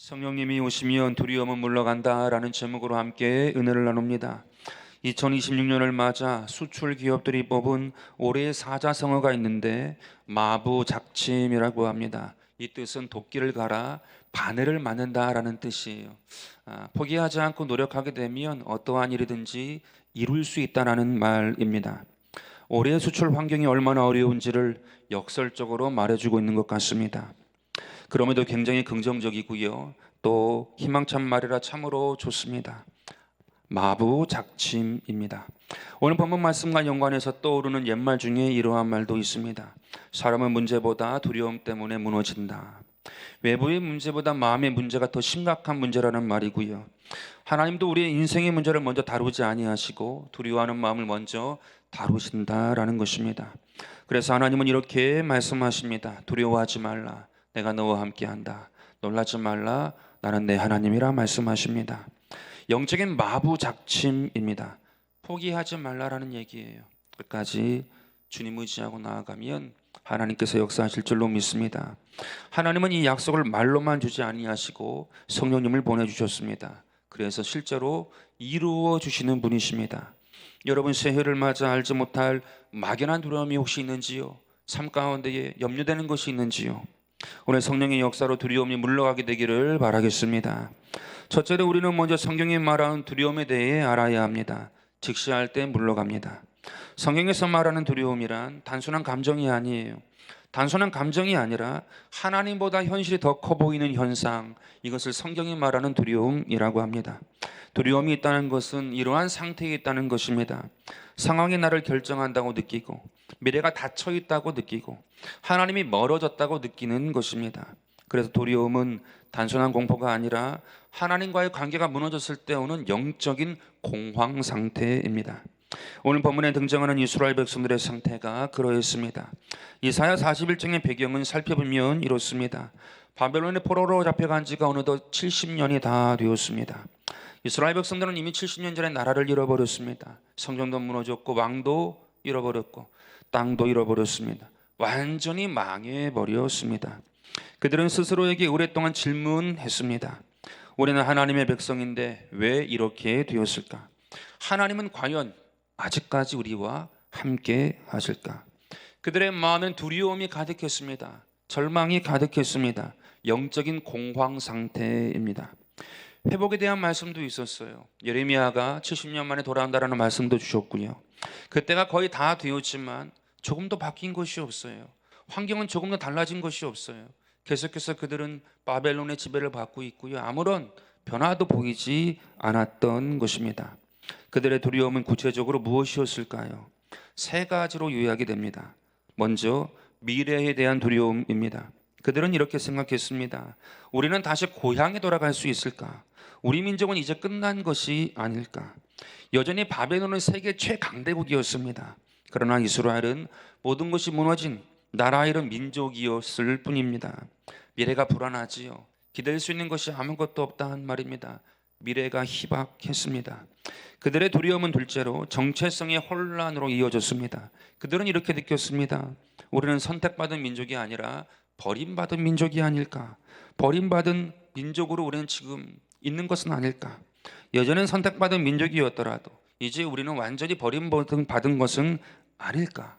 성령님이 오시면 두려움은 물러간다라는 제목으로 함께 은혜를 나눕니다. 2026년을 맞아 수출 기업들이 뽑은 올해의 사자성어가 있는데 마부작침이라고 합니다. 이 뜻은 도끼를 갈아 바늘을 맞는다라는 뜻이에요. 포기하지 않고 노력하게 되면 어떠한 일이든지 이룰 수 있다라는 말입니다. 올해의 수출 환경이 얼마나 어려운지를 역설적으로 말해주고 있는 것 같습니다. 그럼에도 굉장히 긍정적이고요. 또 희망찬 말이라 참으로 좋습니다. 마부작침입니다. 오늘 본문 말씀과 연관해서 떠오르는 옛말 중에 이러한 말도 있습니다. 사람은 문제보다 두려움 때문에 무너진다. 외부의 문제보다 마음의 문제가 더 심각한 문제라는 말이고요. 하나님도 우리의 인생의 문제를 먼저 다루지 아니하시고 두려워하는 마음을 먼저 다루신다라는 것입니다. 그래서 하나님은 이렇게 말씀하십니다. 두려워하지 말라. 내가 너와 함께한다. 놀라지 말라. 나는 내 하나님이라 말씀하십니다. 영적인 마부작침입니다. 포기하지 말라라는 얘기예요. 끝까지 주님 의지하고 나아가면 하나님께서 역사하실 줄로 믿습니다. 하나님은 이 약속을 말로만 주지 아니하시고 성령님을 보내주셨습니다. 그래서 실제로 이루어 주시는 분이십니다. 여러분, 새해를 맞아 알지 못할 막연한 두려움이 혹시 있는지요? 삶 가운데에 염려되는 것이 있는지요? 오늘 성령의 역사로 두려움이 물러가게 되기를 바라겠습니다. 첫째로 우리는 먼저 성경이 말하는 두려움에 대해 알아야 합니다. 직시할 때 물러갑니다. 성경에서 말하는 두려움이란 단순한 감정이 아니에요. 단순한 감정이 아니라 하나님보다 현실이 더 커 보이는 현상, 이것을 성경이 말하는 두려움이라고 합니다. 두려움이 있다는 것은 이러한 상태에 있다는 것입니다. 상황이 나를 결정한다고 느끼고, 미래가 닫혀 있다고 느끼고, 하나님이 멀어졌다고 느끼는 것입니다. 그래서 두려움은 단순한 공포가 아니라 하나님과의 관계가 무너졌을 때 오는 영적인 공황 상태입니다. 오늘 본문에 등장하는 이스라엘 백성들의 상태가 그러했습니다. 이사야 41장의 배경은 살펴보면 이렇습니다. 바벨론의 포로로 잡혀간 지가 어느덧 70년이 다 되었습니다. 이스라엘 백성들은 이미 70년 전에 나라를 잃어버렸습니다. 성전도 무너졌고 왕도 잃어버렸고 땅도 잃어버렸습니다. 완전히 망해버렸습니다. 그들은 스스로에게 오랫동안 질문했습니다. 우리는 하나님의 백성인데 왜 이렇게 되었을까? 하나님은 과연 아직까지 우리와 함께 하실까? 그들의 마음엔 두려움이 가득했습니다. 절망이 가득했습니다. 영적인 공황 상태입니다. 회복에 대한 말씀도 있었어요. 예레미야가 70년 만에 돌아온다라는 말씀도 주셨고요. 그때가 거의 다 되었지만 조금도 바뀐 것이 없어요. 환경은 조금도 달라진 것이 없어요. 계속해서 그들은 바벨론의 지배를 받고 있고요. 아무런 변화도 보이지 않았던 것입니다. 그들의 두려움은 구체적으로 무엇이었을까요? 세 가지로 요약이 됩니다. 먼저 미래에 대한 두려움입니다. 그들은 이렇게 생각했습니다. 우리는 다시 고향에 돌아갈 수 있을까? 우리 민족은 이제 끝난 것이 아닐까? 여전히 바벨론은 세계 최강대국이었습니다. 그러나 이스라엘은 모든 것이 무너진 나라 잃은 민족이었을 뿐입니다. 미래가 불안하지요. 기댈 수 있는 것이 아무것도 없다는 말입니다. 미래가 희박했습니다. 그들의 두려움은 둘째로 정체성의 혼란으로 이어졌습니다. 그들은 이렇게 느꼈습니다. 우리는 선택받은 민족이 아니라 버림받은 민족이 아닐까? 버림받은 민족으로 우리는 지금 있는 것은 아닐까? 예전엔 선택받은 민족이었더라도 이제 우리는 완전히 버림받은 것은 아닐까?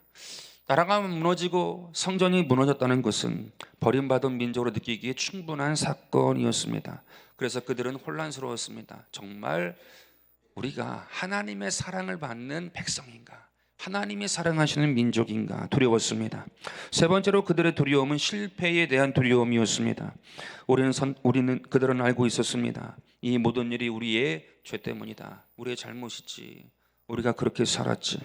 나라가 무너지고 성전이 무너졌다는 것은 버림받은 민족으로 느끼기에 충분한 사건이었습니다. 그래서 그들은 혼란스러웠습니다. 정말 우리가 하나님의 사랑을 받는 백성인가? 하나님이 사랑하시는 민족인가? 두려웠습니다. 세 번째로 그들의 두려움은 실패에 대한 두려움이었습니다. 그들은 알고 있었습니다. 이 모든 일이 우리의 죄 때문이다. 우리의 잘못이지. 우리가 그렇게 살았지.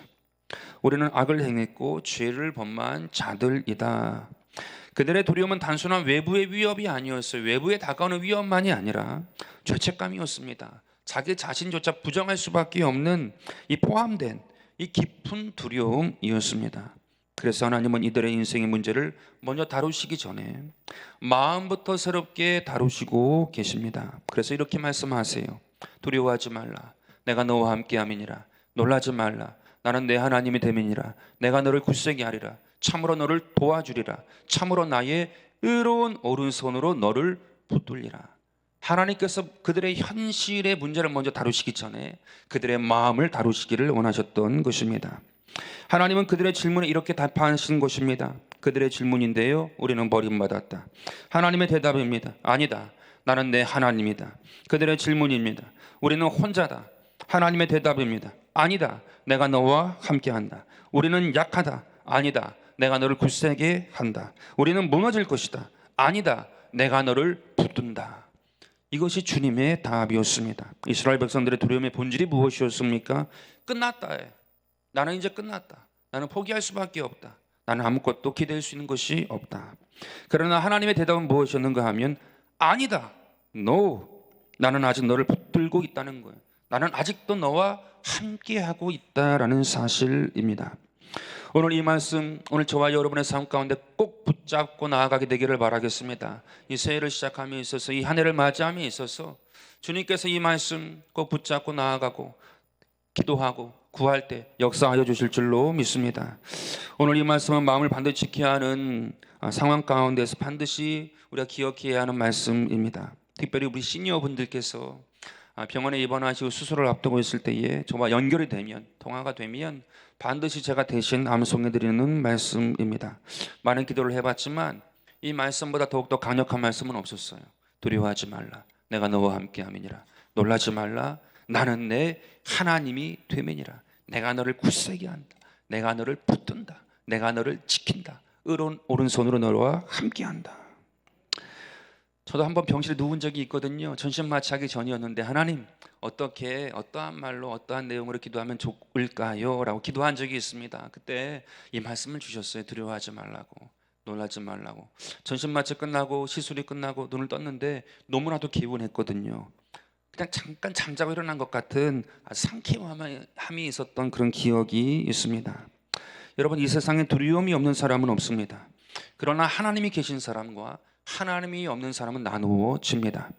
우리는 악을 행했고 죄를 범한 자들이다. 그들의 두려움은 단순한 외부의 위협이 아니었어요. 외부에 다가오는 위협만이 아니라 죄책감이었습니다. 자기 자신조차 부정할 수밖에 없는 이 포함된 이 깊은 두려움이었습니다. 그래서 하나님은 이들의 인생의 문제를 먼저 다루시기 전에 마음부터 새롭게 다루시고 계십니다. 그래서 이렇게 말씀하세요. 두려워하지 말라. 내가 너와 함께함이니라. 놀라지 말라. 나는 내 하나님이 됨이니라. 내가 너를 굳세게 하리라. 참으로 너를 도와주리라. 참으로 나의 의로운 오른손으로 너를 붙들리라. 하나님께서 그들의 현실의 문제를 먼저 다루시기 전에 그들의 마음을 다루시기를 원하셨던 것입니다. 하나님은 그들의 질문에 이렇게 답하신 것입니다. 그들의 질문인데요, 우리는 버림받았다. 하나님의 대답입니다. 아니다, 나는 내 하나님이다. 그들의 질문입니다. 우리는 혼자다. 하나님의 대답입니다. 아니다, 내가 너와 함께한다. 우리는 약하다. 아니다, 내가 너를 굳세게 한다. 우리는 무너질 것이다. 아니다, 내가 너를 붙든다. 이것이 주님의 답이었습니다. 이스라엘 백성들의 두려움의 본질이 무엇이었습니까? 끝났다. 나는 이제 끝났다. 나는 포기할 수밖에 없다. 나는 아무것도 기댈 수 있는 것이 없다. 그러나 하나님의 대답은 무엇이었는가 하면 아니다. No. 나는 아직 너를 붙들고 있다는 거예요. 나는 아직도 너와 함께하고 있다라는 사실입니다. 오늘 이 말씀, 오늘 저와 여러분의 삶 가운데 꼭 붙잡고 나아가게 되기를 바라겠습니다. 이 새해를 시작함에 있어서, 이 한 해를 맞이함에 있어서 주님께서 이 말씀 꼭 붙잡고 나아가고 기도하고 구할 때 역사하여 주실 줄로 믿습니다. 오늘 이 말씀은 마음을 반드시 지켜야 하는 상황 가운데서 반드시 우리가 기억해야 하는 말씀입니다. 특별히 우리 시니어분들께서 병원에 입원하시고 수술을 앞두고 있을 때에 저와 연결이 되면, 통화가 되면 반드시 제가 대신 암송해드리는 말씀입니다. 많은 기도를 해봤지만 이 말씀보다 더욱더 강력한 말씀은 없었어요. 두려워하지 말라, 내가 너와 함께함이니라. 놀라지 말라, 나는 내 하나님이 되매니라. 내가 너를 굳세게 한다. 내가 너를 붙든다. 내가 너를 지킨다. 오른손으로 너와 함께한다. 저도 한번 병실에 누운 적이 있거든요. 전신 마취하기 전이었는데, 하나님 어떻게, 어떠한 말로, 어떠한 내용으로 기도하면 좋을까요? 라고 기도한 적이 있습니다. 그때 이 말씀을 주셨어요. 두려워하지 말라고, 놀라지 말라고. 전신 마취 끝나고 시술이 끝나고 눈을 떴는데 너무나도 개운했거든요. 그냥 잠깐 잠자고 일어난 것 같은 상쾌함이 있었던 그런 기억이 있습니다. 여러분, 이 세상에 두려움이 없는 사람은 없습니다. 그러나 하나님이 계신 사람과 하나님이 없는 사람은 나누어집니다.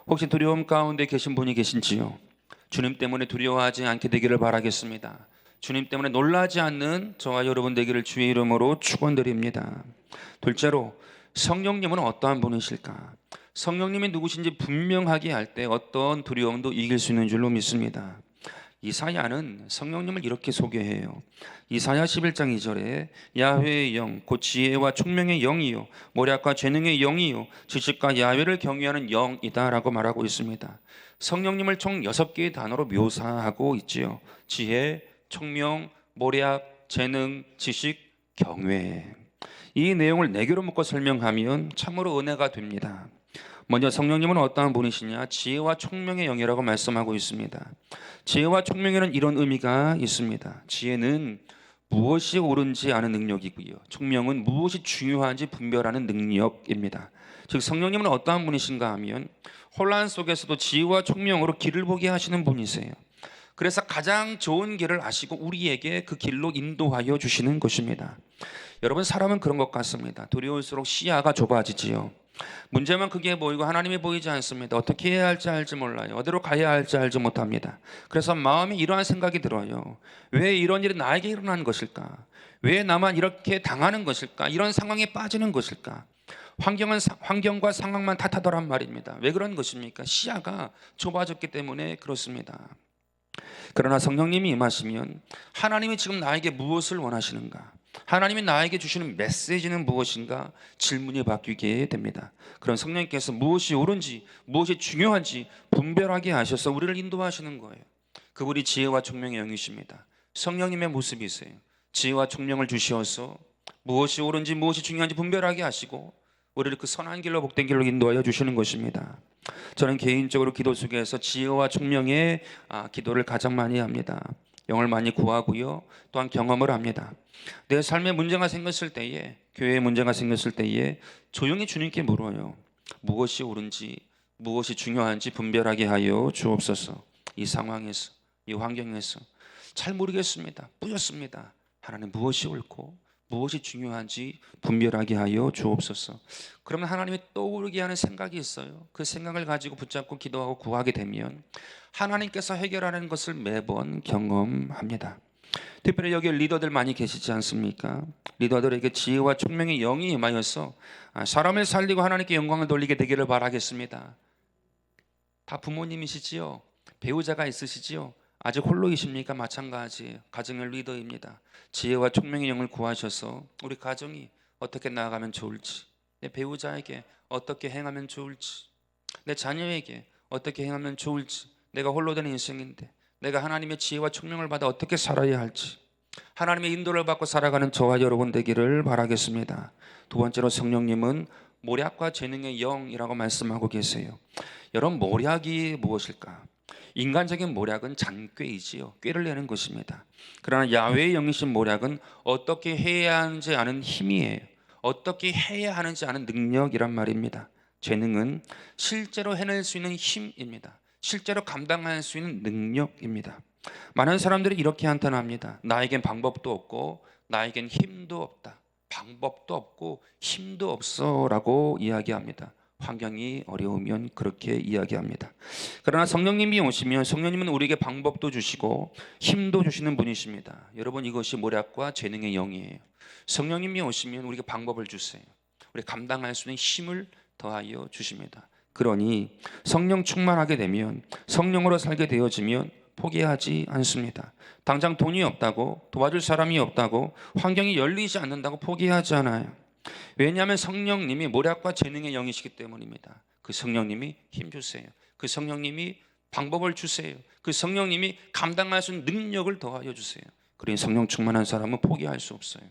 혹시 두려움 가운데 계신 분이 계신지요? 주님 때문에 두려워하지 않게 되기를 바라겠습니다. 주님 때문에 놀라지 않는 저와 여러분 되기를 주의 이름으로 축원드립니다. 둘째로, 성령님은 어떠한 분이실까? 성령님이 누구신지 분명하게 할 때 어떤 두려움도 이길 수 있는 줄로 믿습니다. 이사야는 성령님을 이렇게 소개해요. 이사야 11장 2절에 야훼의 영, 곧 지혜와 총명의 영이요, 모략과 재능의 영이요, 지식과 야훼를 경외하는 영이다 라고 말하고 있습니다. 성령님을 총 6개의 단어로 묘사하고 있지요. 지혜, 총명, 모략, 재능, 지식, 경외. 이 내용을 4개로 묶어 설명하면 참으로 은혜가 됩니다. 먼저 성령님은 어떠한 분이시냐? 지혜와 총명의 영이라고 말씀하고 있습니다. 지혜와 총명에는 이런 의미가 있습니다. 지혜는 무엇이 옳은지 아는 능력이고요, 총명은 무엇이 중요한지 분별하는 능력입니다. 즉 성령님은 어떠한 분이신가 하면 혼란 속에서도 지혜와 총명으로 길을 보게 하시는 분이세요. 그래서 가장 좋은 길을 아시고 우리에게 그 길로 인도하여 주시는 것입니다. 여러분, 사람은 그런 것 같습니다. 두려울수록 시야가 좁아지지요. 문제만 크게 보이고 하나님이 보이지 않습니다. 어떻게 해야 할지 알지 몰라요. 어디로 가야 할지 알지 못합니다. 그래서 마음에 이러한 생각이 들어요. 왜 이런 일이 나에게 일어나는 것일까? 왜 나만 이렇게 당하는 것일까? 이런 상황에 빠지는 것일까? 환경과 상황만 탓하더란 말입니다. 왜 그런 것입니까? 시야가 좁아졌기 때문에 그렇습니다. 그러나 성령님이 임하시면 하나님이 지금 나에게 무엇을 원하시는가? 하나님이 나에게 주시는 메시지는 무엇인가? 질문이 바뀌게 됩니다. 그런 성령님께서 무엇이 옳은지, 무엇이 중요한지 분별하게 하셔서 우리를 인도하시는 거예요. 그분이 지혜와 총명의 영이십니다. 성령님의 모습이세요. 지혜와 총명을 주시어서 무엇이 옳은지 무엇이 중요한지 분별하게 하시고 우리를 그 선한 길로, 복된 길로 인도하여 주시는 것입니다. 저는 개인적으로 기도 속에서 지혜와 총명의 기도를 가장 많이 합니다. 영을 많이 구하고요, 또한 경험을 합니다. 내 삶에 문제가 생겼을 때에, 교회에 문제가 생겼을 때에 조용히 주님께 물어요. 무엇이 옳은지, 무엇이 중요한지 분별하게 하여 주옵소서. 이 상황에서, 이 환경에서 잘 모르겠습니다. 뿌였습니다. 하나님, 무엇이 옳고 무엇이 중요한지 분별하게 하여 주옵소서. 그러면 하나님이 떠오르게 하는 생각이 있어요. 그 생각을 가지고 붙잡고 기도하고 구하게 되면 하나님께서 해결하는 것을 매번 경험합니다. 특별히 여기 리더들 많이 계시지 않습니까? 리더들에게 지혜와 총명의 영이 임하여서 사람을 살리고 하나님께 영광을 돌리게 되기를 바라겠습니다. 다 부모님이시지요? 배우자가 있으시지요? 아직 홀로이십니까? 마찬가지예요. 가정의 리더입니다. 지혜와 총명의 영을 구하셔서 우리 가정이 어떻게 나아가면 좋을지, 내 배우자에게 어떻게 행하면 좋을지, 내 자녀에게 어떻게 행하면 좋을지, 내가 홀로 된 인생인데 내가 하나님의 지혜와 총명을 받아 어떻게 살아야 할지, 하나님의 인도를 받고 살아가는 저와 여러분 되기를 바라겠습니다. 두 번째로 성령님은 모략과 재능의 영이라고 말씀하고 계세요. 여러분, 모략이 무엇일까? 인간적인 모략은 잔꾀이지요. 꾀를 내는 것입니다. 그러나 야훼의 영이신 모략은 어떻게 해야 하는지 아는 힘이에요. 어떻게 해야 하는지 아는 능력이란 말입니다. 재능은 실제로 해낼 수 있는 힘입니다. 실제로 감당할 수 있는 능력입니다. 많은 사람들이 이렇게 한탄합니다. 나에겐 방법도 없고 나에겐 힘도 없다. 방법도 없고 힘도 없어 라고 이야기합니다. 환경이 어려우면 그렇게 이야기합니다. 그러나 성령님이 오시면 성령님은 우리에게 방법도 주시고 힘도 주시는 분이십니다. 여러분, 이것이 모략과 재능의 영이에요. 성령님이 오시면 우리에게 방법을 주세요. 우리 감당할 수 있는 힘을 더하여 주십니다. 그러니 성령 충만하게 되면, 성령으로 살게 되어지면 포기하지 않습니다. 당장 돈이 없다고, 도와줄 사람이 없다고, 환경이 열리지 않는다고 포기하지 않아요. 왜냐하면 성령님이 모략과 재능의 영이시기 때문입니다. 그 성령님이 힘 주세요. 그 성령님이 방법을 주세요. 그 성령님이 감당할 수 있는 능력을 더하여 주세요. 그러니 성령 충만한 사람은 포기할 수 없어요.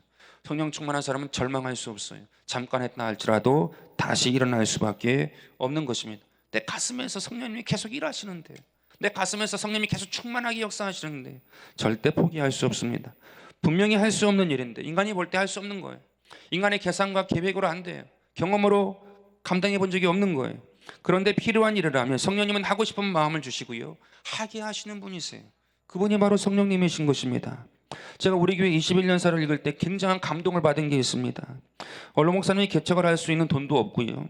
성령 충만한 사람은 절망할 수 없어요. 잠깐 했다 할지라도 다시 일어날 수밖에 없는 것입니다. 내 가슴에서 성령님이 계속 일하시는데, 내 가슴에서 성령님이 계속 충만하게 역사하시는데 절대 포기할 수 없습니다. 분명히 할 수 없는 일인데, 인간이 볼 때 할 수 없는 거예요. 인간의 계산과 계획으로 안 돼요. 경험으로 감당해 본 적이 없는 거예요. 그런데 필요한 일을 하면 성령님은 하고 싶은 마음을 주시고요, 하게 하시는 분이세요. 그분이 바로 성령님이신 것입니다. 제가 우리 교회 21년사를 읽을 때 굉장한 감동을 받은 게 있습니다. 원로 목사님이 개척을 할 수 있는 돈도 없고요,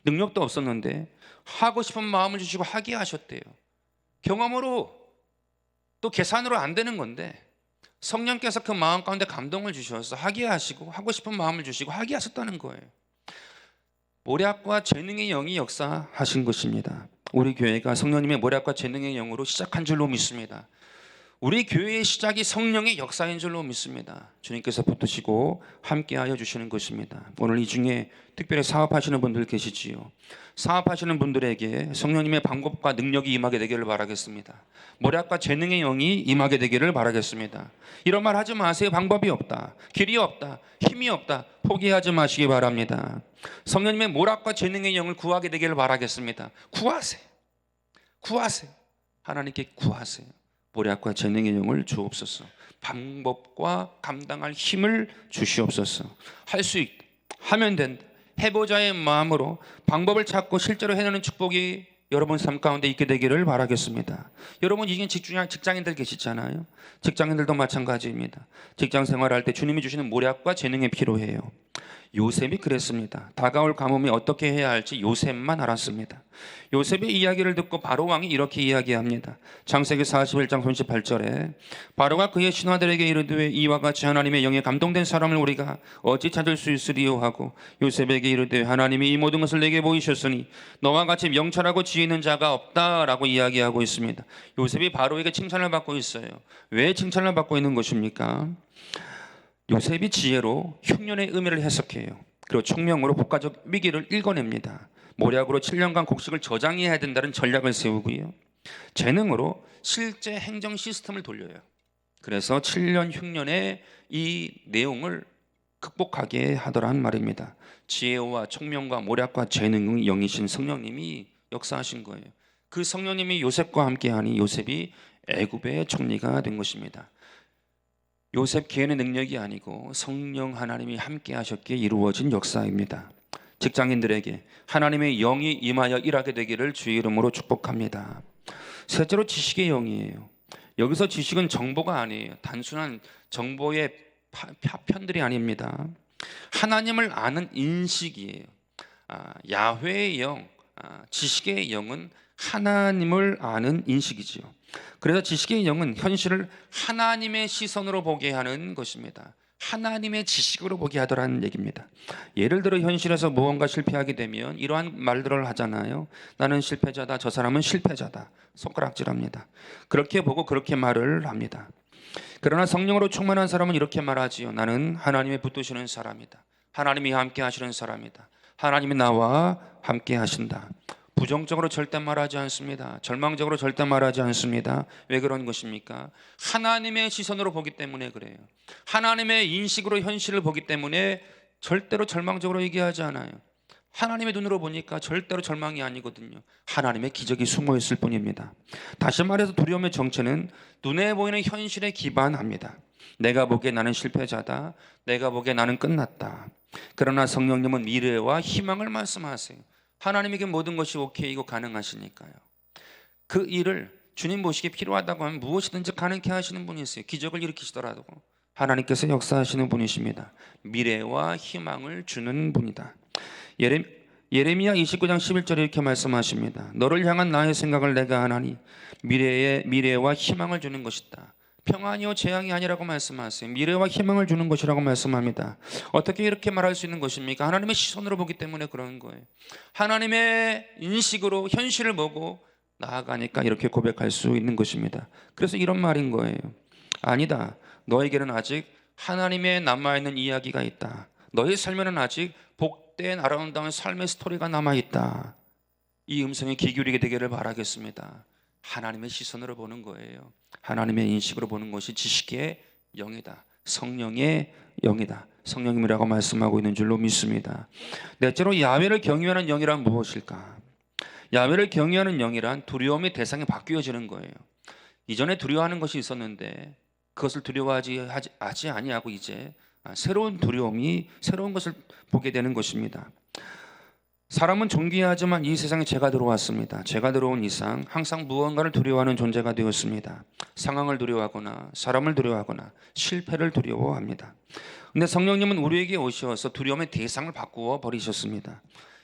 능력도 없었는데 하고 싶은 마음을 주시고 하게 하셨대요. 경험으로 또 계산으로 안 되는 건데 성령께서 그 마음 가운데 감동을 주셔서 하게 하시고 하고 싶은 마음을 주시고 하게 하셨다는 거예요. 모략과 재능의 영이 역사하신 것입니다. 우리 교회가 성령님의 모략과 재능의 영으로 시작한 줄로 믿습니다. 우리 교회의 시작이 성령의 역사인 줄로 믿습니다. 주님께서 붙드시고 함께하여 주시는 것입니다. 오늘 이 중에 특별히 사업하시는 분들 계시지요. 사업하시는 분들에게 성령님의 방법과 능력이 임하게 되기를 바라겠습니다. 모략과 재능의 영이 임하게 되기를 바라겠습니다. 이런 말 하지 마세요. 방법이 없다, 길이 없다, 힘이 없다, 포기하지 마시기 바랍니다. 성령님의 모략과 재능의 영을 구하게 되기를 바라겠습니다. 구하세요. 구하세요. 하나님께 구하세요. 모략과 재능의 영을 주옵소서. 방법과 감당할 힘을 주시옵소서. 할 수 있다, 하면 된다, 해보자의 마음으로 방법을 찾고 실제로 해내는 축복이 여러분 삶 가운데 있게 되기를 바라겠습니다. 여러분, 이게 직장인들 계시잖아요. 직장인들도 마찬가지입니다. 직장 생활할 때 주님이 주시는 모략과 재능이 필요해요. 요셉이 그랬습니다. 다가올 가뭄이 어떻게 해야 할지 요셉만 알았습니다. 요셉의 이야기를 듣고 바로 왕이 이렇게 이야기합니다. 창세기 41장 38절에 바로가 그의 신하들에게 이르되 이와 같이 하나님의 영에 감동된 사람을 우리가 어찌 찾을 수 있으리요 하고 요셉에게 이르되 하나님이 이 모든 것을 내게 보이셨으니 너와 같이 명철하고 지혜 있는 자가 없다라고 이야기하고 있습니다. 요셉이 바로에게 칭찬을 받고 있어요. 왜 칭찬을 받고 있는 것입니까? 요셉이 지혜로 흉년의 의미를 해석해요. 그리고 총명으로 국가적 위기를 읽어냅니다. 모략으로 7년간 곡식을 저장해야 된다는 전략을 세우고요, 재능으로 실제 행정 시스템을 돌려요. 그래서 7년 흉년의 이 내용을 극복하게 하더란 말입니다. 지혜와 총명과 모략과 재능의 영이신 성령님이 역사하신 거예요. 그 성령님이 요셉과 함께하니 요셉이 애굽의 총리가 된 것입니다. 요셉 개인의 능력이 아니고 성령 하나님이 함께 하셨기에 이루어진 역사입니다. 직장인들에게 하나님의 영이 임하여 일하게 되기를 주의 이름으로 축복합니다. 셋째로 지식의 영이에요. 여기서 지식은 정보가 아니에요. 단순한 정보의 파편들이 아닙니다. 하나님을 아는 인식이에요. 야훼의 영, 지식의 영은 하나님을 아는 인식이지요. 그래서 지식의 영은 현실을 하나님의 시선으로 보게 하는 것입니다. 하나님의 지식으로 보게 하더라는 얘기입니다. 예를 들어 현실에서 무언가 실패하게 되면 이러한 말들을 하잖아요. 나는 실패자다, 저 사람은 실패자다, 손가락질합니다. 그렇게 보고 그렇게 말을 합니다. 그러나 성령으로 충만한 사람은 이렇게 말하지요. 나는 하나님의 붙드시는 사람이다. 하나님이 함께 하시는 사람이다. 하나님이 나와 함께 하신다. 부정적으로 절대 말하지 않습니다. 절망적으로 절대 말하지 않습니다. 왜 그런 것입니까? 하나님의 시선으로 보기 때문에 그래요. 하나님의 인식으로 현실을 보기 때문에 절대로 절망적으로 얘기하지 않아요. 하나님의 눈으로 보니까 절대로 절망이 아니거든요. 하나님의 기적이 숨어 있을 뿐입니다. 다시 말해서 두려움의 정체는 눈에 보이는 현실에 기반합니다. 내가 보기에 나는 실패자다. 내가 보기에 나는 끝났다. 그러나 성령님은 미래와 희망을 말씀하세요. 하나님에게 모든 것이 오케이고 가능하시니까요. 그 일을 주님 보시기에 필요하다고 하면 무엇이든지 가능케 하시는 분이세요. 기적을 일으키시더라도 하나님께서 역사하시는 분이십니다. 미래와 희망을 주는 분이다. 예레미야 29장 11절에 이렇게 말씀하십니다. 너를 향한 나의 생각을 내가 아나니 미래와 희망을 주는 것이다. 평안이요 재앙이 아니라고 말씀하세요. 미래와 희망을 주는 것이라고 말씀합니다. 어떻게 이렇게 말할 수 있는 것입니까? 하나님의 시선으로 보기 때문에 그런 거예요. 하나님의 인식으로 현실을 보고 나아가니까 이렇게 고백할 수 있는 것입니다. 그래서 이런 말인 거예요. 아니다. 너에게는 아직 하나님의 남아있는 이야기가 있다. 너의 삶에는 아직 복된 아름다운 삶의 스토리가 남아있다. 이 음성에 귀 기울이게 되기를 바라겠습니다. 하나님의 시선으로 보는 거예요. 하나님의 인식으로 보는 것이 지식의 영이다. 성령의 영이다. 성령님이라고 말씀하고 있는 줄로 믿습니다. 넷째로 야훼를 경외하는 영이란 무엇일까? 야훼를 경외하는 영이란 두려움의 대상이 바뀌어지는 거예요. 이전에 두려워하는 것이 있었는데 그것을 두려워하지 아니하고 이제 새로운 두려움이 새로운 것을 보게 되는 것입니다. 사람은 존귀하지만 이 세상에 죄가 들어왔습니다. 죄가 들어온 이상 항상 무언가를 두려워하는 존재가 되었습니다. 상황을 두려워하거나 사람을 두려워하거나 실패를 두려워합니다. 근데 성령님은 우리에게 오셔서 두려움의 대상을 바꾸어 버리셨습니다.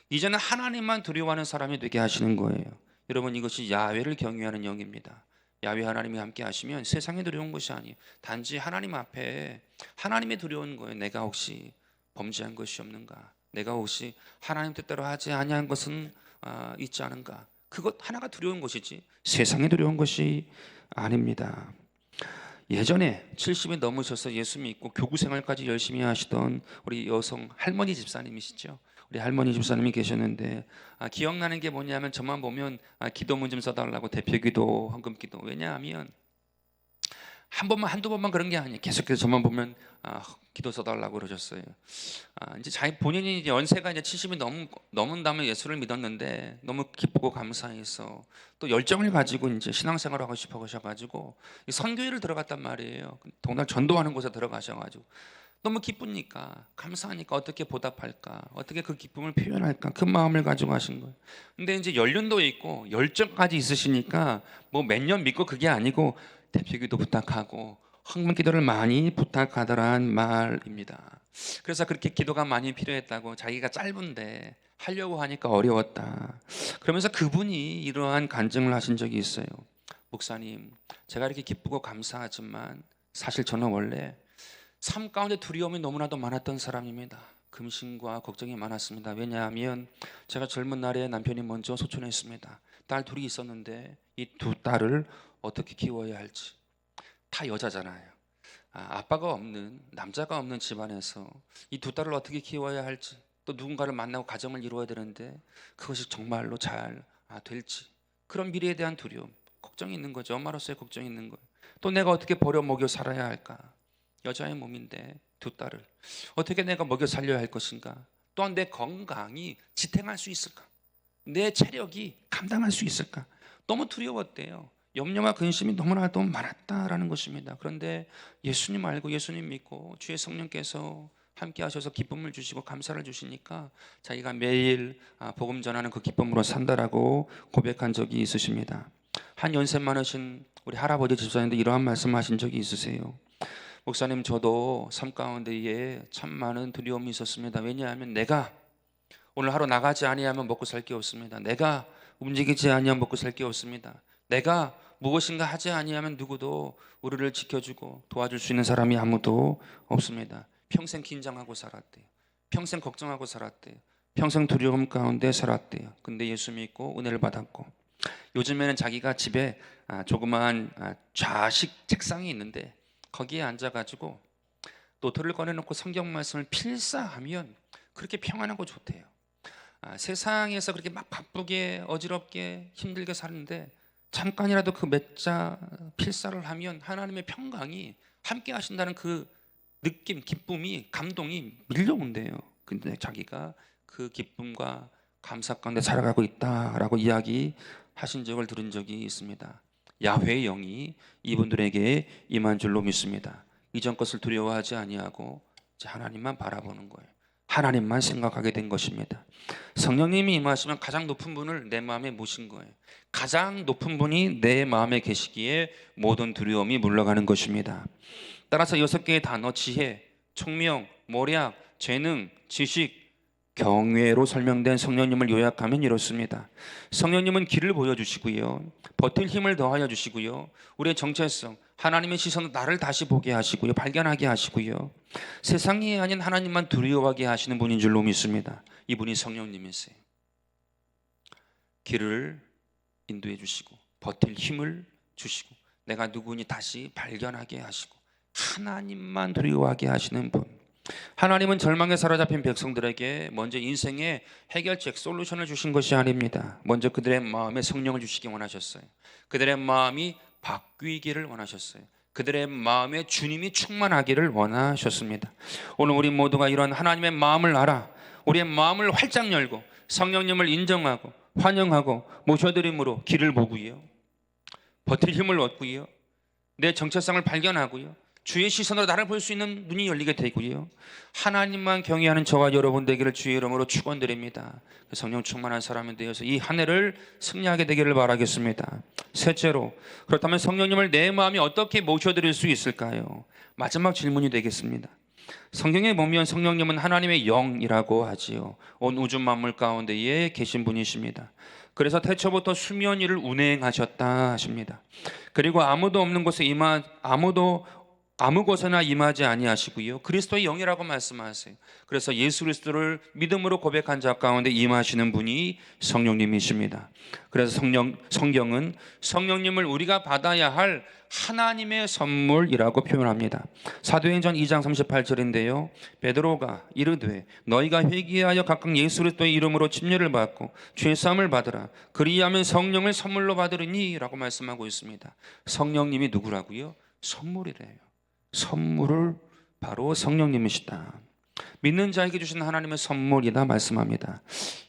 이제는 하나님만 두려워하는 사람이 되게 하시는 거예요. 여러분, 이것이 야훼를 경외하는 영입니다. 야훼 하나님이 함께 하시면 세상에 두려운 것이 아니에요. 단지 하나님 앞에 하나님이 두려운 거예요. 내가 혹시 범죄한 것이 없는가? 내가 혹시 하나님 뜻대로 하지 아니한 것은 있지 않은가? 그것 하나가 두려운 것이지 세상에 두려운 것이 아닙니다. 예전에 70이 넘으셔서 예수 믿고 교구 생활까지 열심히 하시던 우리 여성 할머니 집사님이시죠. 우리 할머니 집사님이 계셨는데 기억나는 게 뭐냐면 저만 보면 기도문 좀 써달라고 대표기도 헌금기도. 왜냐하면 한두 번만 그런 게 아니에요. 계속해서 저만 보면 기도 써달라고 그러셨어요. 이제 본인이 이제 연세가 이제 70이 넘은 다음에 예수를 믿었는데 너무 기쁘고 감사해서 또 열정을 가지고 이제 신앙생활을 하고 싶어 하셔가지고 선교회를 들어갔단 말이에요. 동날 전도하는 곳에 들어가셔가지고 너무 기쁘니까 감사하니까 어떻게 보답할까, 어떻게 그 기쁨을 표현할까, 그 마음을 가지고 하신 거예요. 근데 이제 연륜도 있고 열정까지 있으시니까 뭐 몇 년 믿고 그게 아니고 대표기도 부탁하고 헌금기도를 많이 부탁하더란 말입니다. 그래서 그렇게 기도가 많이 필요했다고, 자기가 짧은데 하려고 하니까 어려웠다. 그러면서 그분이 이러한 간증을 하신 적이 있어요. 목사님, 제가 이렇게 기쁘고 감사하지만 사실 저는 원래 삶 가운데 두려움이 너무나도 많았던 사람입니다. 근심과 걱정이 많았습니다. 왜냐하면 제가 젊은 날에 남편이 먼저 소천했습니다. 딸 둘이 있었는데 이 두 딸을 어떻게 키워야 할지, 다 여자잖아요. 아빠가 없는, 남자가 없는 집안에서 이 두 딸을 어떻게 키워야 할지, 또 누군가를 만나고 가정을 이루어야 되는데 그것이 정말로 잘 될지, 그런 미래에 대한 두려움, 걱정이 있는 거죠. 엄마로서의 걱정이 있는 거예요. 또 내가 어떻게 버려 먹여 살아야 할까? 여자의 몸인데 두 딸을 어떻게 내가 먹여 살려야 할 것인가? 또한 내 건강이 지탱할 수 있을까? 내 체력이 감당할 수 있을까? 너무 두려웠대요. 염려와 근심이 너무나도 많았다라는 것입니다. 그런데 예수님 알고 예수님 믿고 주의 성령께서 함께 하셔서 기쁨을 주시고 감사를 주시니까 자기가 매일 복음 전하는 그 기쁨으로 산다라고 고백한 적이 있으십니다. 한 연세 많으신 우리 할아버지 집사님도 이러한 말씀하신 적이 있으세요. 목사님, 저도 삶 가운데에 참 많은 두려움이 있었습니다. 왜냐하면 내가 오늘 하루 나가지 아니하면 먹고 살 게 없습니다. 내가 움직이지 아니하면 먹고 살 게 없습니다. 내가 무엇인가 하지 아니하면 누구도 우리를 지켜주고 도와줄 수 있는 사람이 아무도 없습니다. 평생 긴장하고 살았대요. 평생 걱정하고 살았대요. 평생 두려움 가운데 살았대요. 근데 예수 믿고 은혜를 받았고, 요즘에는 자기가 집에 조그마한 좌식 책상이 있는데 거기에 앉아가지고 노트를 꺼내놓고 성경 말씀을 필사하면 그렇게 평안하고 좋대요. 세상에서 그렇게 막 바쁘게 어지럽게 힘들게 사는데 잠깐이라도 그 몇 자 필사를 하면 하나님의 평강이 함께 하신다는 그 느낌, 기쁨이, 감동이 밀려온대요. 근데 자기가 그 기쁨과 감사 가운데 살아가고 있다라고 이야기하신 적을 들은 적이 있습니다. 야훼의 영이 이분들에게 임한 줄로 믿습니다. 이전 것을 두려워하지 아니하고 하나님만 바라보는 거예요. 하나님만 생각하게 된 것입니다. 성령님이 임하시면 가장 높은 분을 내 마음에 모신 거예요. 가장 높은 분이 내 마음에 계시기에 모든 두려움이 물러가는 것입니다. 따라서 6개의 단어, 지혜, 총명, 모략, 재능, 지식, 경외로 설명된 성령님을 요약하면 이렇습니다. 성령님은 길을 보여주시고요, 버틸 힘을 더하여 주시고요, 우리의 정체성, 하나님의 시선으로 나를 다시 보게 하시고요, 발견하게 하시고요, 세상이 아닌 하나님만 두려워하게 하시는 분인 줄로 믿습니다. 이분이 성령님이세요. 길을 인도해 주시고 버틸 힘을 주시고 내가 누구니 다시 발견하게 하시고 하나님만 두려워하게 하시는 분. 하나님은 절망에 사로잡힌 백성들에게 먼저 인생의 해결책, 솔루션을 주신 것이 아닙니다. 먼저 그들의 마음에 성령을 주시기 원하셨어요. 그들의 마음이 바뀌기를 원하셨어요. 그들의 마음에 주님이 충만하기를 원하셨습니다. 오늘 우리 모두가 이런 하나님의 마음을 알아 우리의 마음을 활짝 열고 성령님을 인정하고 환영하고 모셔드림으로 길을 보고요, 버틸 힘을 얻고요, 내 정체성을 발견하고요, 주의 시선으로 나를 볼 수 있는 눈이 열리게 되고요, 하나님만 경외하는 저와 여러분 되기를 주의 이름으로 축원드립니다. 성령 충만한 사람이 되어서 이 한 해를 승리하게 되기를 바라겠습니다. 셋째로, 그렇다면 성령님을 내 마음에 어떻게 모셔드릴 수 있을까요? 마지막 질문이 되겠습니다. 성경에 보면 성령님은 하나님의 영이라고 하지요. 온 우주 만물 가운데에 계신 분이십니다. 그래서 태초부터 수면 위를 운행하셨다 하십니다. 그리고 아무도 없는 곳에 아무 곳에나 임하지 아니하시고요, 그리스도의 영이라고 말씀하세요. 그래서 예수 그리스도를 믿음으로 고백한 자 가운데 임하시는 분이 성령님이십니다. 그래서 성경은 성령님을 우리가 받아야 할 하나님의 선물이라고 표현합니다. 사도행전 2장 38절인데요 베드로가 이르되 너희가 회개하여 각각 예수 그리스도의 이름으로 침례를 받고 죄사함을 받으라 그리하면 성령을 선물로 받으리니 라고 말씀하고 있습니다. 성령님이 누구라고요? 선물이래요. 선물을 바로 성령님이시다. 믿는 자에게 주신 하나님의 선물이다 말씀합니다.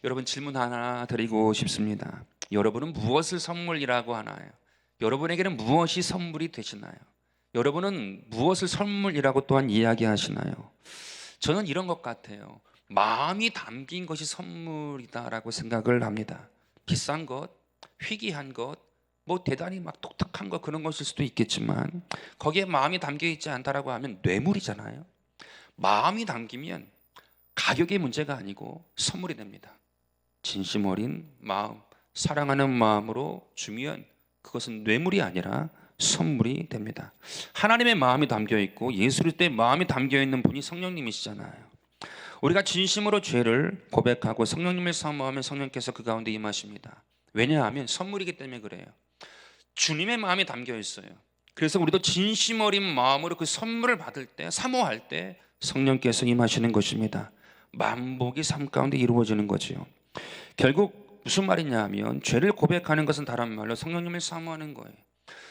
여러분, 질문 하나 드리고 싶습니다. 여러분은 무엇을 선물이라고 하나요? 여러분에게는 무엇이 선물이 되시나요? 여러분은 무엇을 선물이라고 또한 이야기하시나요? 저는 이런 것 같아요. 마음이 담긴 것이 선물이다라고 생각을 합니다. 비싼 것, 희귀한 것, 뭐 대단히 막 독특한 거 그런 것일 수도 있겠지만 거기에 마음이 담겨 있지 않다라고 하면 뇌물이잖아요. 마음이 담기면 가격의 문제가 아니고 선물이 됩니다. 진심 어린 마음, 사랑하는 마음으로 주면 그것은 뇌물이 아니라 선물이 됩니다. 하나님의 마음이 담겨 있고 예수 그리스도의 마음이 담겨 있는 분이 성령님이시잖아요. 우리가 진심으로 죄를 고백하고 성령님을 사모하면 성령께서 그 가운데 임하십니다. 왜냐하면 선물이기 때문에 그래요. 주님의 마음이 담겨 있어요. 그래서 우리도 진심 어린 마음으로 그 선물을 받을 때, 사모할 때 성령께서 임하시는 것입니다. 만복이 삶 가운데 이루어지는 거죠. 결국 무슨 말이냐 하면 죄를 고백하는 것은 다른 말로 성령님을 사모하는 거예요.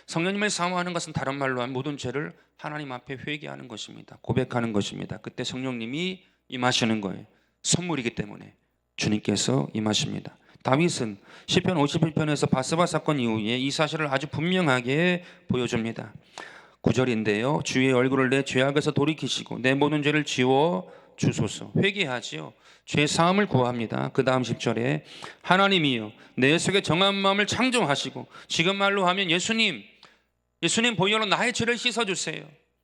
성령님을 사모하는 것은 다른 말로 하면 모든 죄를 하나님 앞에 회개하는 것입니다. 고백하는 것입니다. 그때 성령님이 임하시는 거예요. 선물이기 때문에 주님께서 임하십니다. 다윗은 시편 51편에서 바스바 사건 이후에 이 사실을 아주 분명하게 보여줍니다. 9절인데요 주의 얼굴을 내 죄악에서 돌이키시고 내 모든 죄를 지워 주소서. 회개하지요. 죄 사함을 구합니다. 그 다음 10절에 하나님이여 내 속에 정한 마음을 창조하시고, 지금 말로 하면 예수님 보혈로 나의 죄를 씻어주세요.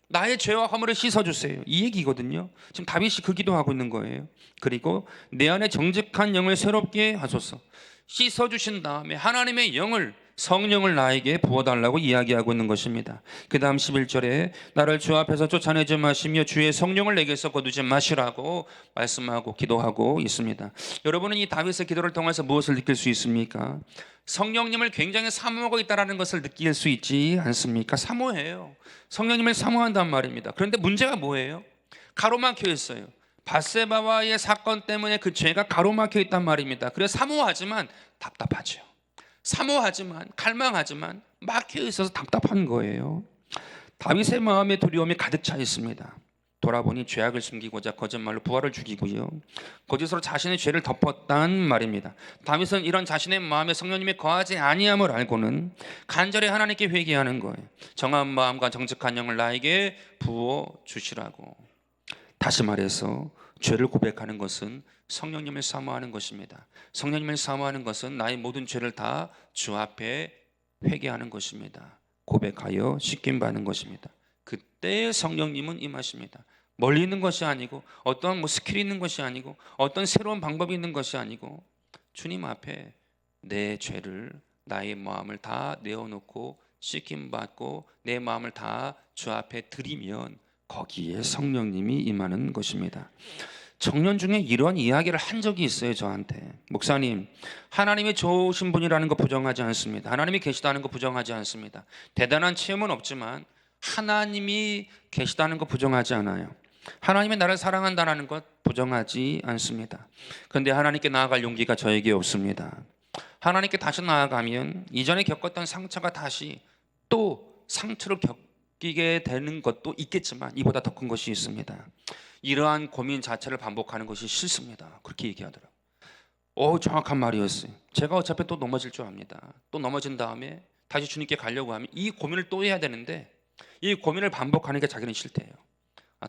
나의 죄와 허물을 씻어주세요. 이 얘기거든요. 지금 다윗이 그 기도하고 있는 거예요. 그리고 내 안에 정직한 영을 새롭게 하소서. 씻어주신 다음에 하나님의 영을 성령을 나에게 부어달라고 이야기하고 있는 것입니다. 그 다음 11절에 나를 주 앞에서 쫓아내지 마시며 주의 성령을 내게서 거두지 마시라고 말씀하고 기도하고 있습니다. 여러분은 이 다윗의 기도를 통해서 무엇을 느낄 수 있습니까? 성령님을 굉장히 사모하고 있다는 것을 느낄 수 있지 않습니까? 사모해요. 성령님을 사모한단 말입니다. 그런데 문제가 뭐예요? 가로막혀 있어요. 밧세바와의 사건 때문에 그 죄가 가로막혀 있단 말입니다. 그래서 사모하지만 답답하죠. 사모하지만 갈망하지만 막혀 있어서 답답한 거예요. 다윗의 마음에 두려움이 가득 차 있습니다. 돌아보니 죄악을 숨기고자 거짓말로 부하를 죽이고요, 거짓으로 자신의 죄를 덮었단 말입니다. 다윗은 이런 자신의 마음에 성령님이 거하지 아니함을 알고는 간절히 하나님께 회개하는 거예요. 정한 마음과 정직한 영을 나에게 부어 주시라고. 다시 말해서 죄를 고백하는 것은 성령님을 사모하는 것입니다. 성령님을 사모하는 것은 나의 모든 죄를 다 주 앞에 회개하는 것입니다. 고백하여 씻김 받는 것입니다. 그때 성령님은 임하십니다. 멀리 있는 것이 아니고 어떤 스킬이 있는 것이 아니고 어떤 새로운 방법이 있는 것이 아니고 주님 앞에 내 죄를, 나의 마음을 다 내어놓고 씻김 받고 내 마음을 다 주 앞에 드리면 거기에 성령님이 임하는 것입니다. 청년 중에 이런 이야기를 한 적이 있어요. 저한테. 목사님, 하나님이 좋으신 분이라는 거 부정하지 않습니다. 하나님이 계시다는 거 부정하지 않습니다. 대단한 체험은 없지만 하나님이 계시다는 거 부정하지 않아요. 하나님이 나를 사랑한다는 것 부정하지 않습니다. 그런데 하나님께 나아갈 용기가 저에게 없습니다. 하나님께 다시 나아가면 이전에 겪었던 상처가 다시 또 상처를 겪게 되는 것도 있겠지만 이보다 더 큰 것이 있습니다. 이러한 고민 자체를 반복하는 것이 싫습니다. 그렇게 얘기하더라고요. 정확한 말이었어요. 제가 어차피 또 넘어질 줄 압니다. 또 넘어진 다음에 다시 주님께 가려고 하면 이 고민을 또 해야 되는데 이 고민을 반복하는 게 자기는 싫대요.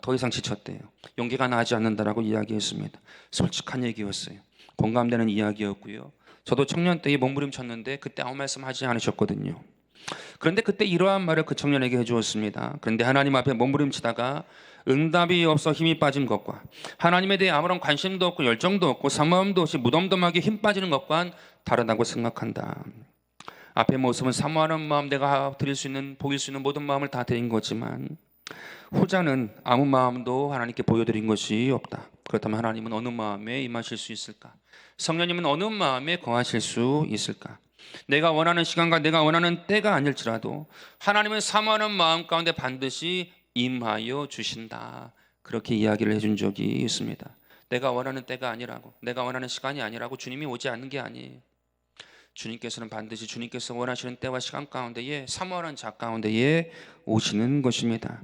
더 이상 지쳤대요. 용기가 나지 않는다라고 이야기했습니다. 솔직한 얘기였어요. 공감되는 이야기였고요. 저도 청년 때에 몸부림쳤는데 그때 아무 말씀하지 않으셨거든요. 그런데 그때 이러한 말을 그 청년에게 해주었습니다. 그런데 하나님 앞에 몸부림치다가 응답이 없어 힘이 빠진 것과 하나님에 대해 아무런 관심도 없고 열정도 없고 사모함도 없이 무덤덤하게 힘 빠지는 것과는 다르다고 생각한다. 앞의 모습은 사모하는 마음, 내가 드릴 수 있는, 보일 수 있는 모든 마음을 다 드린 거지만 후자는 아무 마음도 하나님께 보여드린 것이 없다. 그렇다면 하나님은 어느 마음에 임하실 수 있을까? 성령님은 어느 마음에 거하실 수 있을까? 내가 원하는 시간과 내가 원하는 때가 아닐지라도 하나님은 사모하는 마음 가운데 반드시 임하여 주신다. 그렇게 이야기를 해준 적이 있습니다. 내가 원하는 때가 아니라고, 내가 원하는 시간이 아니라고 주님이 오지 않는 게 아니에요. 주님께서는 반드시 주님께서 원하시는 때와 시간 가운데에 사모하는 자 가운데에 오시는 것입니다.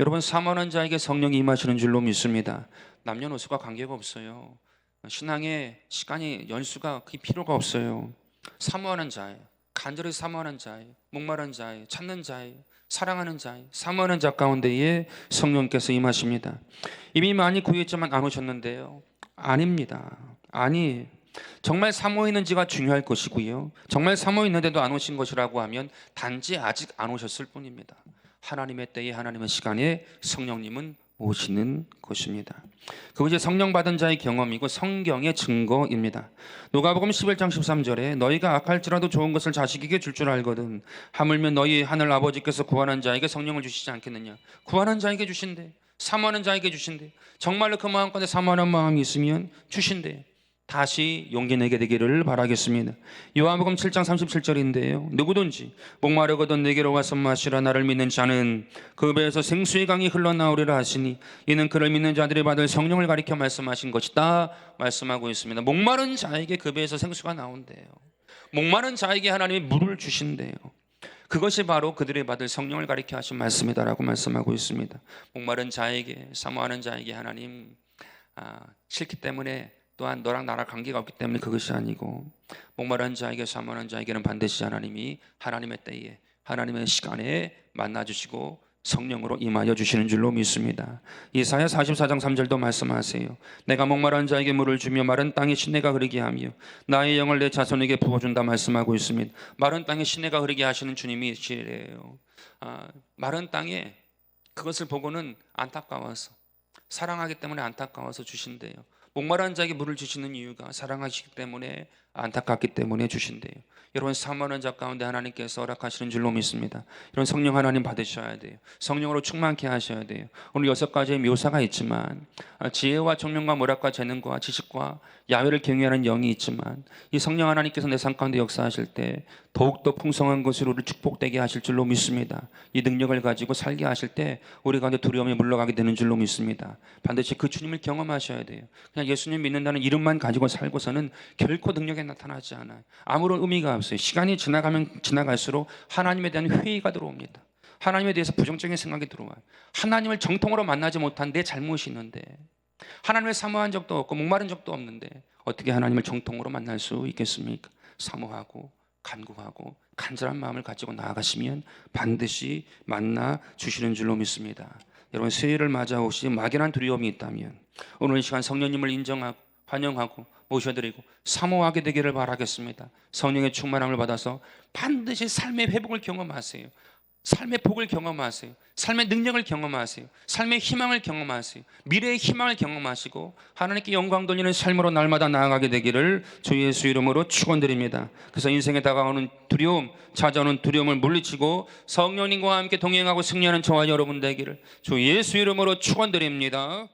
여러분, 사모하는 자에게 성령이 임하시는 줄로 믿습니다. 남녀노소가 관계가 없어요. 신앙의 시간이 연수가 그 필요가 없어요. 사모하는 자예요. 간절히 사모하는 자예요. 목마른 자예요. 찾는 자예요. 사랑하는 자예요. 사모하는 자 가운데에 성령께서 임하십니다. 이미 많이 구했지만 안 오셨는데요. 아닙니다. 아니, 정말 사모했는지가 중요할 것이고요. 정말 사모했는데도 안 오신 것이라고 하면 단지 아직 안 오셨을 뿐입니다. 하나님의 때에 하나님의 시간에 성령님은 오시는 것입니다. 그것이 성령 받은 자의 경험이고 성경의 증거입니다. 누가복음 11장 13절에 너희가 악할지라도 좋은 것을 자식에게 줄 줄 알거든 하물며 너희 하늘 아버지께서 구하는 자에게 성령을 주시지 않겠느냐. 구하는 자에게 주신대. 사모하는 자에게 주신대. 정말로 그 마음 가운데 사모하는 마음이 있으면 주신대. 다시 용기 내게 되기를 바라겠습니다. 요한복음 7장 37절인데요. 누구든지 목마르거든 내게로 와서 마시라. 나를 믿는 자는 그 배에서 생수의 강이 흘러나오리라 하시니 이는 그를 믿는 자들이 받을 성령을 가리켜 말씀하신 것이다 말씀하고 있습니다. 목마른 자에게 그 배에서 생수가 나온대요. 목마른 자에게 하나님이 물을 주신대요. 그것이 바로 그들이 받을 성령을 가리켜 하신 말씀이다라고 말씀하고 있습니다. 목마른 자에게, 사모하는 자에게 하나님 싫기 때문에, 또한 너랑 나랑 관계가 없기 때문에 그것이 아니고, 목마른 자에게, 사모하는 자에게는 반드시 하나님이 하나님의 때에 하나님의 시간에 만나주시고 성령으로 임하여 주시는 줄로 믿습니다. 이사야 44장 3절도 말씀하세요. 내가 목마른 자에게 물을 주며 마른 땅에 시내가 흐르게 하며 나의 영을 내 자손에게 부어준다 말씀하고 있습니다. 마른 땅에 시내가 흐르게 하시는 주님이시래요. 마른 땅에 그것을 보고는 안타까워서, 사랑하기 때문에 안타까워서 주신대요. 목마른 자에게 물을 주시는 이유가 사랑하시기 때문에, 안타깝기 때문에 주신대요. 여러분, 사모하는 자 가운데 하나님께서 허락하시는 줄로 믿습니다. 이런 성령 하나님 받으셔야 돼요. 성령으로 충만케 하셔야 돼요. 오늘 6가지의 묘사가 있지만, 지혜와 총명과 모략과 재능과 지식과 야훼를 경외하는 영이 있지만, 이 성령 하나님께서 내 삶 가운데 역사하실 때 더욱더 풍성한 것으로 우리를 축복되게 하실 줄로 믿습니다. 이 능력을 가지고 살게 하실 때 우리 가운데 두려움이 물러가게 되는 줄로 믿습니다. 반드시 그 주님을 경험하셔야 돼요. 그냥 예수님 믿는다는 이름만 가지고 살고서는 결코 능력에 나타나지 않아요. 아무런 의미가 없어요. 시간이 지나가면 지나갈수록 하나님에 대한 회의가 들어옵니다. 하나님에 대해서 부정적인 생각이 들어와요. 하나님을 정통으로 만나지 못한 내 잘못이 있는데, 하나님을 사모한 적도 없고 목마른 적도 없는데 어떻게 하나님을 정통으로 만날 수 있겠습니까? 사모하고 간구하고 간절한 마음을 가지고 나아가시면 반드시 만나 주시는 줄로 믿습니다. 여러분, 새해를 맞아 혹시 막연한 두려움이 있다면 오늘 이 시간 성령님을 인정하고 환영하고 모셔드리고 사모하게 되기를 바라겠습니다. 성령의 충만함을 받아서 반드시 삶의 회복을 경험하세요. 삶의 복을 경험하세요. 삶의 능력을 경험하세요. 삶의 희망을 경험하세요. 미래의 희망을 경험하시고 하나님께 영광 돌리는 삶으로 날마다 나아가게 되기를 주 예수 이름으로 축원드립니다. 그래서 인생에 다가오는 두려움, 찾아오는 두려움을 물리치고 성령님과 함께 동행하고 승리하는 저와 여러분 되기를 주 예수 이름으로 축원드립니다.